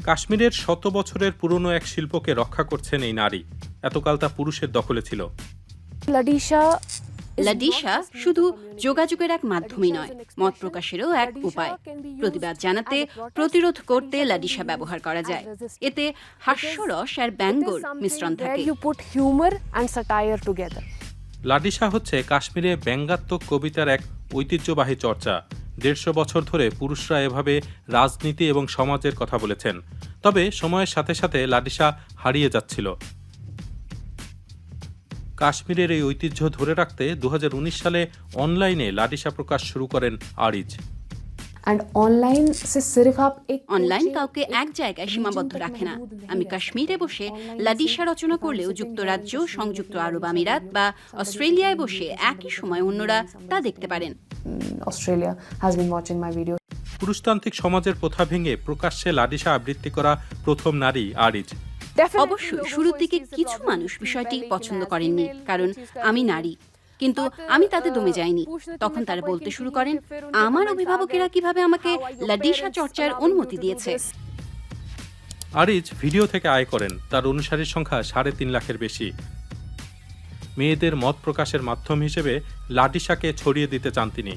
কাশ্মীরের শত বছরের পুরনো এক শিল্পকে রক্ষা করছেন এই নারী। এতকাল তা পুরুষের দখলে ছিল। লাডিশা শুধু যোগাযোগের এক মাধ্যমই নয়, মত প্রকাশেরও এক উপায়। প্রতিবাদ জানাতে, প্রতিরোধ করতে লাডিশা ব্যবহার করা যায়। এতে হাস্যরস আর ব্যঙ্গর মিশ্রণ থাকে। লাডিশা হচ্ছে কাশ্মীরে ব্যঙ্গাত্মক কবিতার এক ঐতিহ্যবাহী চর্চা। 150 বছর ধরে পুরুষরা এভাবে রাজনীতি এবং সমাজের কথা বলেছেন। তবে সময়ের সাথে সাথে লাডিশা হারিয়ে যাচ্ছিল। কাশ্মীরের এই ঐতিহ্য ধরে রাখতে 2019 সালে অনলাইনে লাডিশা প্রকাশ শুরু করেন আরিজ। অনলাইন কাউকে এক জায়গায় সীমাবদ্ধ রাখে না। আমি কাশ্মীরে বসে লাডিশা রচনা করলেও যুক্তরাজ্য, সংযুক্ত আরব আমিরাত বা অস্ট্রেলিয়ায় বসে একই সময় অন্যরা তা দেখতে পারেন। পুরুষতান্ত্রিক সমাজের প্রথা ভেঙে প্রকাশ্যে লাডিশা আবৃত্তি করা প্রথম নারী আরিজ। অবশ্যই শুরুর দিকে কিছু মানুষ বিষয়টি পছন্দ করেননি, কারণ আমি নারী। কিন্তু আমি তাতে দমে যাইনি। তখন তারা বলতে শুরু করেন, আমার অভিভাবকেরা কিভাবে আমাকে লাডিশা চর্চার অনুমতি দিয়েছে। আরিজ ভিডিও থেকে আয় করেন। তার অনুসারীর সংখ্যা 3.5 লাখের বেশি। মেয়েদের মত প্রকাশের মাধ্যম হিসেবে লাডিশাকে ছড়িয়ে দিতে চান তিনি।